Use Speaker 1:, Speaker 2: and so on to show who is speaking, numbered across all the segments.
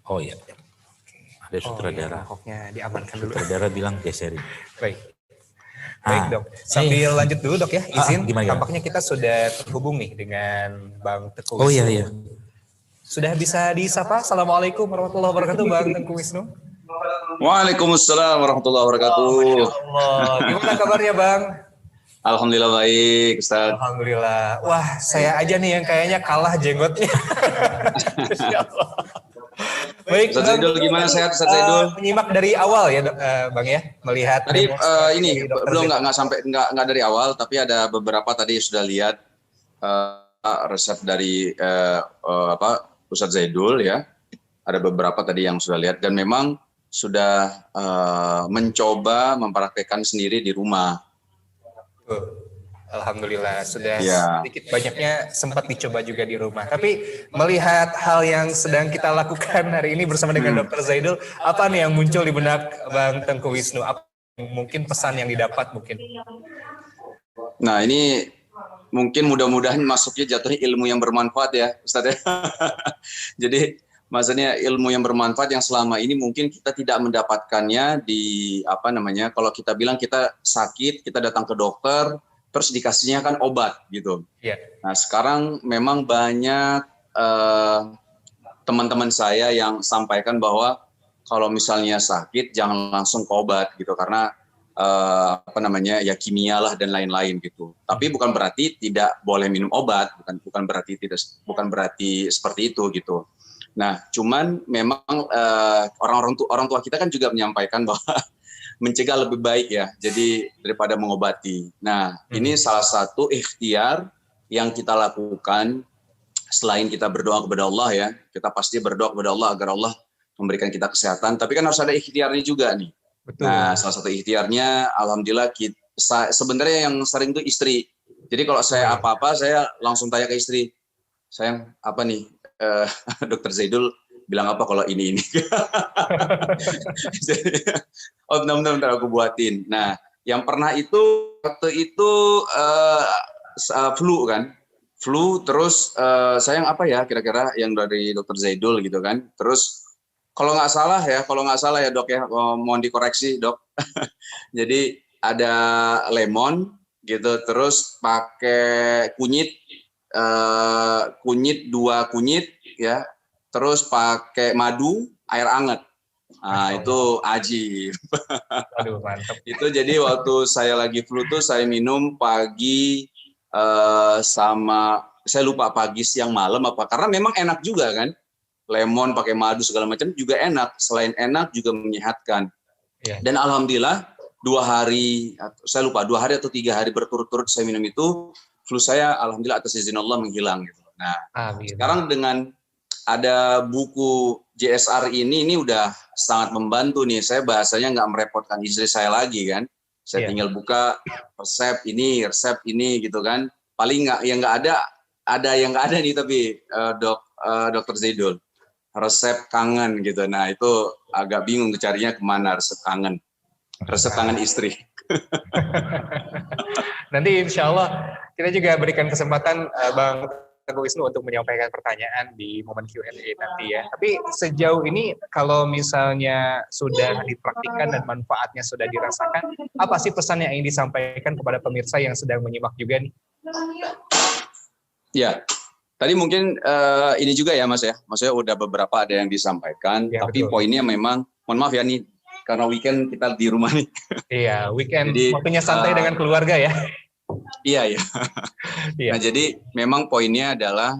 Speaker 1: Oh iya, ada sutradara.
Speaker 2: Hoaxnya diamankan dulu.
Speaker 1: Sutradara bilang geserin.
Speaker 2: Baik dok, sambil lanjut dulu dok ya, izin. Tampaknya kita sudah terhubung nih dengan Bang Teguh Wisnu.
Speaker 1: Oh iya.
Speaker 2: Sudah bisa disapa. Assalamualaikum warahmatullahi wabarakatuh Bang Teguh Wisnu.
Speaker 3: Waalaikumsalam warahmatullahi wabarakatuh.
Speaker 2: Masya Allah. Gimana kabarnya Bang?
Speaker 3: Alhamdulillah baik, Ustaz.
Speaker 2: Alhamdulillah. Wah, saya aja nih yang kayaknya kalah jenggotnya. Baik,
Speaker 3: Ustaz Zaidul gimana, sehat Ustaz Zaidul?
Speaker 2: Menyimak dari awal ya Bang ya, melihat
Speaker 3: tadi ini belum nggak dari awal, tapi ada beberapa tadi sudah lihat resep dari Ustaz Zaidul ya. Ada beberapa tadi yang sudah lihat dan memang sudah mencoba mempraktekkan sendiri di rumah.
Speaker 2: Alhamdulillah sudah sedikit banyaknya sempat dicoba juga di rumah. Tapi melihat hal yang sedang kita lakukan hari ini bersama dengan Dr. Zaidul, apa nih yang muncul di benak Bang Teguh Wisnu? Apa mungkin pesan yang didapat mungkin?
Speaker 3: Nah ini mungkin mudah-mudahan masuknya jatuhnya ilmu yang bermanfaat ya Ustaz ya. Jadi maksudnya ilmu yang bermanfaat yang selama ini mungkin kita tidak mendapatkannya di kalau kita bilang kita sakit, kita datang ke dokter, terus dikasihnya kan obat gitu. Yeah. Nah sekarang memang banyak teman-teman saya yang sampaikan bahwa kalau misalnya sakit jangan langsung ke obat gitu karena kimia lah dan lain-lain gitu. Tapi bukan berarti tidak boleh minum obat, bukan berarti seperti itu gitu. Nah, cuman memang orang tua kita kan juga menyampaikan bahwa mencegah lebih baik ya, jadi daripada mengobati. Nah, ini salah satu ikhtiar yang kita lakukan selain kita berdoa kepada Allah ya, kita pasti berdoa kepada Allah agar Allah memberikan kita kesehatan, tapi kan harus ada ikhtiarnya juga nih. Betul. Nah, salah satu ikhtiarnya, alhamdulillah sebenarnya yang sering itu istri. Jadi kalau saya apa-apa, saya langsung tanya ke istri, sayang apa nih? Dokter Zaidul bilang apa kalau ini oh bentar aku buatin. Nah yang pernah waktu itu flu terus sayang apa ya kira-kira yang dari Dokter Zaidul gitu kan. Terus kalau nggak salah ya dok ya, mohon dikoreksi dok. Jadi ada lemon gitu, terus pakai kunyit 2 kunyit ya, terus pakai madu, air hangat. Nah, itu ajib.
Speaker 2: Aduh, mantap.
Speaker 3: Itu jadi waktu saya lagi flu tuh saya minum pagi sama saya lupa pagi siang malam apa, karena memang enak juga kan. Lemon pakai madu segala macam juga enak, selain enak juga menyehatkan. Yeah. Dan alhamdulillah 2 hari atau 3 hari berturut-turut saya minum itu, flu saya alhamdulillah atas izin Allah menghilang gitu. Nah, sekarang dengan ada buku JSR ini udah sangat membantu nih. Saya bahasanya nggak merepotkan istri saya lagi kan. Saya tinggal buka resep ini gitu kan. Paling nggak ada yang nggak ada nih tapi Dokter Zaidul resep kangen gitu. Nah itu agak bingung tuh carinya kemana resep kangen istri.
Speaker 2: Nanti insya Allah kita juga berikan kesempatan Bang Teguh Wisnu untuk menyampaikan pertanyaan di momen Q&A nanti ya. Tapi sejauh ini kalau misalnya sudah dipraktikkan dan manfaatnya sudah dirasakan, apa sih pesan yang ingin disampaikan kepada pemirsa yang sedang menyimak juga nih?
Speaker 3: Ya, tadi mungkin ini juga ya Mas ya. Maksudnya udah beberapa ada yang disampaikan, ya, tapi betul. Poinnya memang, mohon maaf ya nih, karena weekend kita di rumah nih.
Speaker 2: Iya, weekend jadi, waktunya santai dengan keluarga ya.
Speaker 3: Iya. Nah jadi memang poinnya adalah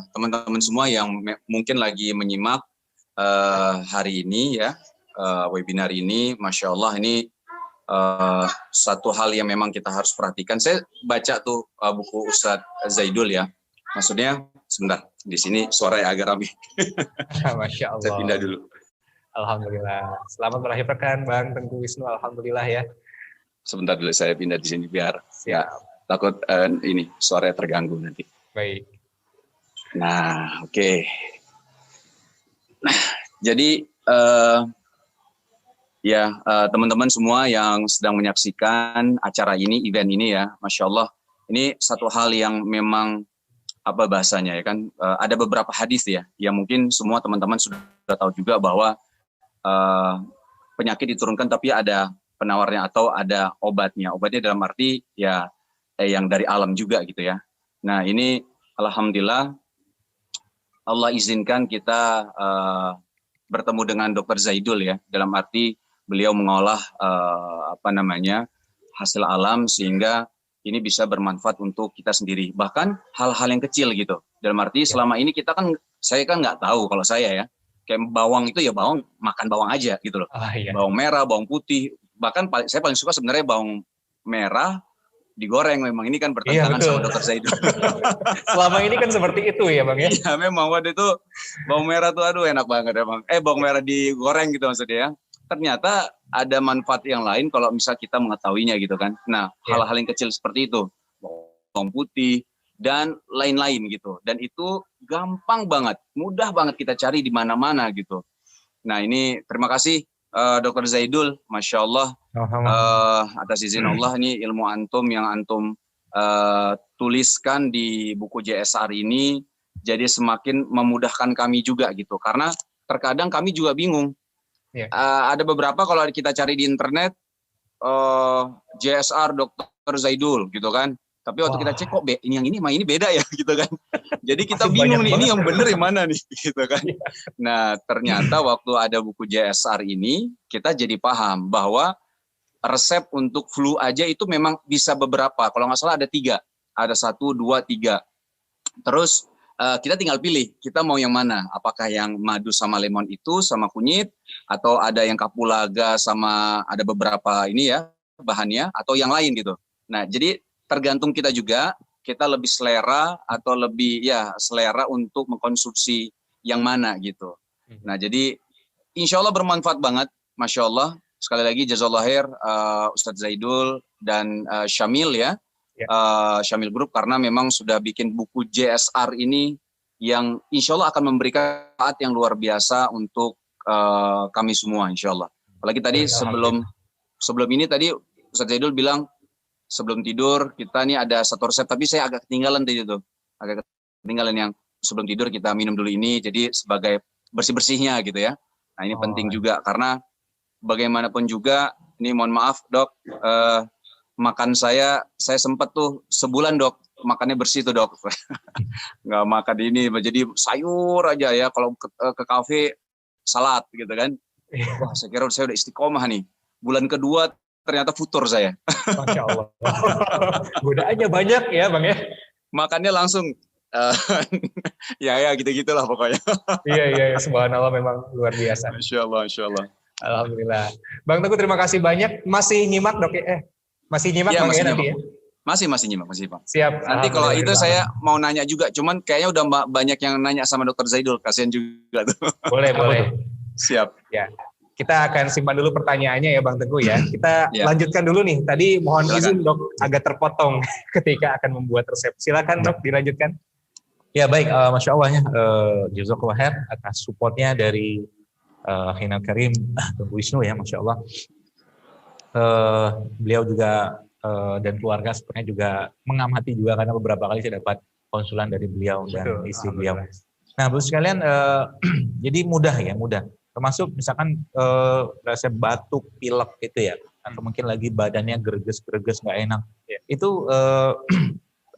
Speaker 3: teman-teman semua yang mungkin lagi menyimak hari ini ya, webinar ini, Masya Allah ini satu hal yang memang kita harus perhatikan. Saya baca tuh buku Ustadz Zaidul ya, maksudnya sebentar di sini suaranya agak ramai.
Speaker 2: Masya Allah.
Speaker 3: Saya pindah dulu.
Speaker 2: Alhamdulillah. Selamat melahirkan Bang Teguh Wisnu. Alhamdulillah ya.
Speaker 3: Sebentar dulu saya pindah di sini biar ya takut ini suaranya terganggu nanti.
Speaker 2: Baik.
Speaker 3: Nah, oke. Nah, jadi teman-teman semua yang sedang menyaksikan acara ini, event ini ya, Masya Allah, ini satu hal yang memang apa bahasanya ya kan, ada beberapa hadis ya yang mungkin semua teman-teman sudah tahu juga bahwa penyakit diturunkan tapi ada penawarnya atau ada obatnya. Obatnya dalam arti ya yang dari alam juga gitu ya. Nah ini alhamdulillah Allah izinkan kita bertemu dengan Dr. Zaidul ya, dalam arti beliau mengolah hasil alam sehingga ini bisa bermanfaat untuk kita sendiri. Bahkan hal-hal yang kecil gitu. Dalam arti selama ini saya kan nggak tahu kalau saya ya. Kayak bawang itu ya bawang, makan bawang aja gitu loh. Bawang merah, bawang putih. Bahkan saya paling suka sebenarnya bawang merah digoreng. Memang ini kan bertentangan sama Dr. Zaidul.
Speaker 2: Selama ini kan seperti itu ya Bang ya?
Speaker 3: Iya memang waktu itu bawang merah tuh aduh enak banget emang. Bawang merah digoreng gitu maksudnya ya. Ternyata ada manfaat yang lain kalau misal kita mengetahuinya gitu kan. Nah, hal-hal yang kecil seperti itu, bawang putih dan lain-lain gitu. Dan itu gampang banget, mudah banget kita cari di mana-mana gitu. Nah, ini terima kasih Dr. Zaidul, Masya Allah, atas izin Allah ini ilmu antum yang antum tuliskan di buku JSR ini jadi semakin memudahkan kami juga gitu. Karena terkadang kami juga bingung. Ada beberapa kalau kita cari di internet JSR Dr. Zaidul gitu kan. Tapi waktu kita cek kok ini yang ini sama ini beda ya gitu kan. Jadi kita bingung nih ini yang bener yang mana nih gitu kan. Nah ternyata waktu ada buku JSR ini kita jadi paham bahwa resep untuk flu aja itu memang bisa beberapa. Kalau nggak salah ada 3. Ada 1, 2, 3. Terus kita tinggal pilih, kita mau yang mana? Apakah yang madu sama lemon itu sama kunyit, atau ada yang kapulaga sama ada beberapa ini ya bahannya, atau yang lain gitu. Nah, jadi tergantung kita juga, kita lebih selera atau lebih selera untuk mengkonsumsi yang mana gitu. Nah, jadi insya Allah bermanfaat banget, Masya Allah. Sekali lagi jazakallahu khair Ustadz Zaidul dan Syamil ya. Syamil Group karena memang sudah bikin buku JSR ini yang insya Allah akan memberikan manfaat yang luar biasa untuk kami semua insya Allah. Apalagi tadi sebelum ini tadi Ustadz Zaidul bilang sebelum tidur kita nih ada 1 resep tapi saya agak ketinggalan tadi itu. Agak ketinggalan yang sebelum tidur kita minum dulu ini jadi sebagai bersih-bersihnya gitu ya. Nah ini penting juga karena bagaimanapun juga ini mohon maaf Dok makan saya sempat tuh sebulan Dok makannya bersih tuh Dok nggak makan ini jadi sayur aja ya kalau ke kafe salad gitu kan. Wah saya kira saya udah istiqomah nih bulan kedua ternyata futur saya.
Speaker 2: Masya Allah. Godaannya banyak ya Bang ya.
Speaker 3: Makannya langsung ya gitu-gitulah pokoknya.
Speaker 2: Iya subhanallah memang luar biasa.
Speaker 3: Masya Allah.
Speaker 2: Alhamdulillah. Bang Teguh terima kasih banyak. Masih nyimak Dok ya? Masih nyimak
Speaker 3: ya,
Speaker 2: Bang
Speaker 3: masih
Speaker 2: ya
Speaker 3: nyimak.
Speaker 2: nanti ya?
Speaker 3: Masih nyimak Bang.
Speaker 2: Siap.
Speaker 3: Nanti kalau itu saya mau nanya juga, cuman kayaknya udah banyak yang nanya sama Dr. Zaidul, kasihan juga tuh.
Speaker 2: Boleh.
Speaker 3: Siap.
Speaker 2: Ya. Kita akan simpan dulu pertanyaannya ya Bang Teguh ya. Kita lanjutkan dulu nih. Tadi mohon izin Dok agak terpotong ketika akan membuat resep. Silakan Dok dilanjutkan.
Speaker 1: Ya baik, Masya Allah ya. Jazakallahu khair atas supportnya dari Hinal Karim Tengku Wisnu ya, Masya Allah. Beliau juga dan keluarga sebenarnya juga mengamati juga karena beberapa kali saya dapat konsulan dari beliau dan istri beliau. Nah, Bapak sekalian, jadi mudah. Termasuk misalkan resep batuk, pilek gitu ya, atau mungkin lagi badannya greges nggak enak. Itu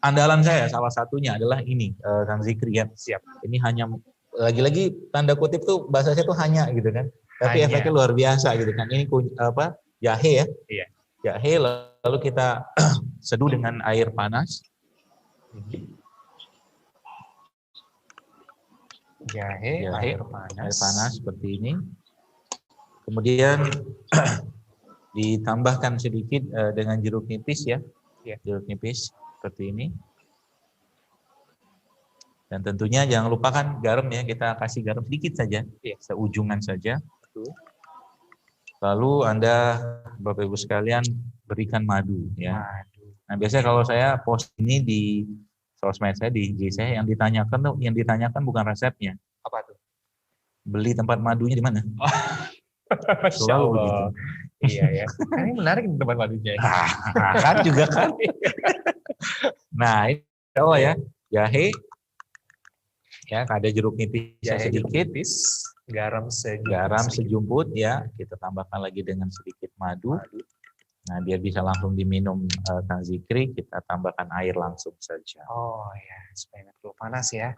Speaker 1: andalan saya salah satunya adalah ini Kang Zikri ya. Siap. Ini hanya lagi-lagi tanda kutip tuh bahasa saya tuh hanya gitu kan. Tapi efeknya luar biasa gitu kan. Ini jahe ya. Iya. Jahe lalu kita seduh dengan air panas.
Speaker 2: Jahe, air panas
Speaker 1: seperti ini. Kemudian ditambahkan sedikit dengan jeruk nipis ya. Jeruk nipis seperti ini. Dan tentunya jangan lupakan garam ya, kita kasih garam sedikit saja, seujungan saja. Lalu Anda Bapak Ibu sekalian berikan madu ya. Nah biasanya kalau saya post ini di sosmed saya, di IG saya, yang ditanyakan bukan resepnya.
Speaker 2: Apa tuh?
Speaker 1: Beli tempat madunya di mana?
Speaker 2: Selalu begitu. Iya ya. Ini menarik tempat madunya.
Speaker 1: Kan juga kan. Nah ini ya, jahe Ya, ada jeruk nipis
Speaker 2: Jahe jeruk
Speaker 1: sedikit,
Speaker 2: nipis, garam
Speaker 1: sejumput ya. Kita tambahkan lagi dengan sedikit madu. Nah, biar bisa langsung diminum Kang Zikri, kita tambahkan air langsung saja.
Speaker 2: Oh ya, supaya nggak terlalu panas ya.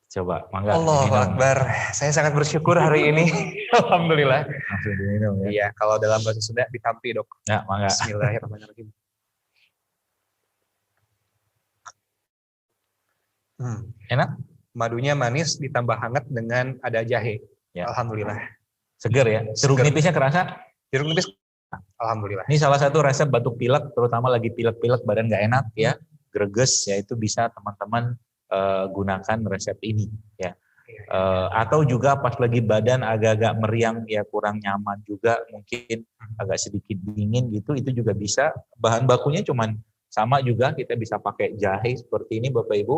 Speaker 1: Coba, mangga.
Speaker 2: Allahu
Speaker 1: diminum.
Speaker 2: Akbar. Saya sangat bersyukur hari ini. Alhamdulillah.
Speaker 1: Langsung diminum ya.
Speaker 2: Iya, kalau dalam bahasa Sunda ditampi, Dok.
Speaker 1: Ya, mangga.
Speaker 2: Bismillahirrahmanirrahim.
Speaker 1: Enak?
Speaker 2: Madunya manis ditambah hangat dengan ada jahe.
Speaker 1: Ya.
Speaker 2: Alhamdulillah.
Speaker 1: Seger ya. Jeruk
Speaker 2: Seger.
Speaker 1: nipisnya kerasa?
Speaker 2: Jeruk nipis. Alhamdulillah.
Speaker 1: Ini salah satu resep batuk pilek, terutama lagi pilek-pilek badan nggak enak ya, greges ya, itu bisa teman-teman gunakan resep ini ya. Atau juga pas lagi badan agak-agak meriang ya, kurang nyaman juga, mungkin agak sedikit dingin gitu, itu juga bisa. Bahan bakunya cuman sama juga, kita bisa pakai jahe seperti ini Bapak Ibu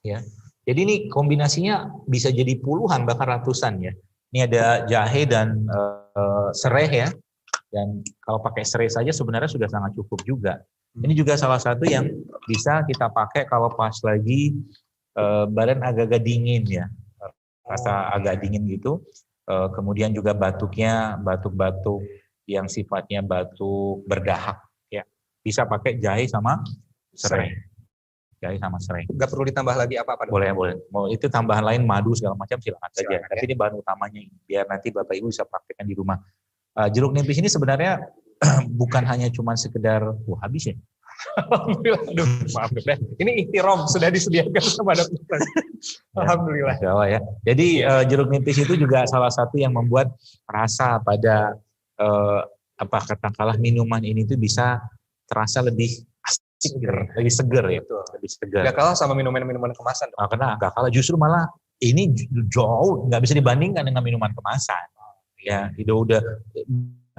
Speaker 1: ya. Jadi ini kombinasinya bisa jadi puluhan bahkan ratusan ya. Ini ada jahe dan serai ya. Dan kalau pakai serai saja sebenarnya sudah sangat cukup juga. Ini juga salah satu yang bisa kita pakai kalau pas lagi badan agak-agak dingin ya. Rasa agak dingin gitu. Kemudian juga batuknya batuk-batuk yang sifatnya batuk berdahak ya. Bisa pakai jahe sama serai. Jahe sama serai.
Speaker 2: Nggak perlu ditambah lagi apa-apa, Dok?
Speaker 1: Boleh. Mau itu tambahan lain madu segala macam silakan saja.
Speaker 2: Silakan,
Speaker 1: Tapi ini bahan utamanya ini, biar nanti Bapak Ibu bisa praktekkan di rumah. Jeruk nipis ini sebenarnya bukan hanya cuma sekedar habis ya.
Speaker 2: Alhamdulillah. Aduh, maaf deh. Ini ihtiram sudah disediakan sama dokter. Alhamdulillah.
Speaker 1: Masya Allah ya. Jadi jeruk nipis itu juga salah satu yang membuat rasa pada katakanlah minuman ini tuh bisa terasa lebih asik, lebih seger ya.
Speaker 2: Betul.
Speaker 1: Lebih seger.
Speaker 2: Nggak kalah sama minuman-minuman kemasan, Dok.
Speaker 1: Karena nggak kalah, justru malah ini jauh nggak bisa dibandingkan dengan minuman kemasan. Ya, itu udah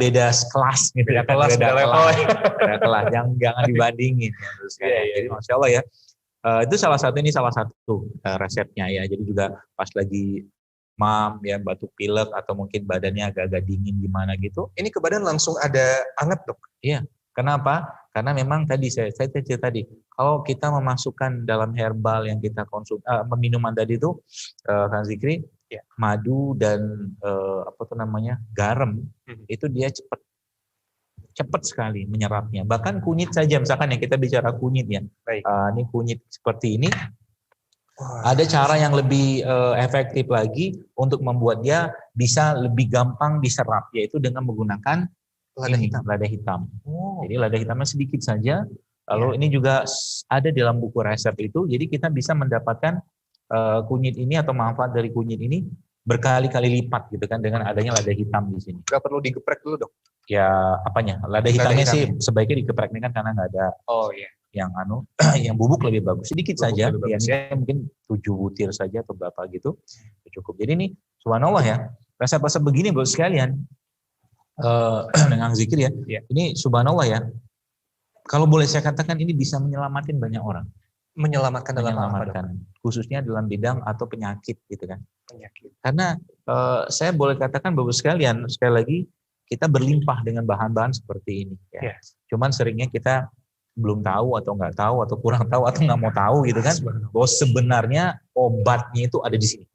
Speaker 1: beda kelas gitu ya kan, beda kelas, jangan dibandingin ya, terus jadi Masya Allah ya. Itu salah satu resepnya ya. Jadi juga pas lagi ya batuk pilek atau mungkin badannya agak-agak dingin gimana gitu,
Speaker 2: Ini ke badan langsung ada anget, Dok.
Speaker 1: iya. Kenapa? Karena memang tadi saya cerita tadi, kalau kita memasukkan dalam herbal yang kita minuman tadi itu Kang Zikri, ya, madu dan garam, itu dia cepat sekali menyerapnya. Bahkan kunyit saja, misalkan yang kita bicara kunyit ya, ini kunyit seperti ini, ada cara yang lebih efektif lagi untuk membuat dia bisa lebih gampang diserap, yaitu dengan menggunakan lada hitam. Jadi lada hitamnya sedikit saja. Lalu ini juga ada dalam buku resep itu. Jadi kita bisa mendapatkan kunyit ini atau manfaat dari kunyit ini berkali-kali lipat gitu kan dengan adanya lada hitam di sini.
Speaker 2: Gak perlu digeprek dulu, Dok.
Speaker 1: Ya apanya? Lada hitamnya sih sebaiknya digeprek, ini kan karena nggak ada yang yang bubuk lebih bagus. Sedikit bubuk saja. Yang mungkin 7 butir saja atau berapa gitu cukup. Jadi ini subhanallah ya. Resep-resep begini Bapak sekalian. Dengan zikir ya. Ini subhanallah ya. Kalau boleh saya katakan ini bisa menyelamatkan banyak orang.
Speaker 2: Menyelamatkan dalam apa?
Speaker 1: Khususnya dalam bidang atau penyakit gitu kan.
Speaker 2: Penyakit.
Speaker 1: Karena saya boleh katakan Bapak sekalian, sekali lagi kita berlimpah dengan bahan-bahan seperti ini ya. Cuman seringnya kita belum tahu atau nggak tahu atau kurang tahu atau nggak mau tahu gitu kan. Bahwa sebenarnya obatnya itu ada di sini.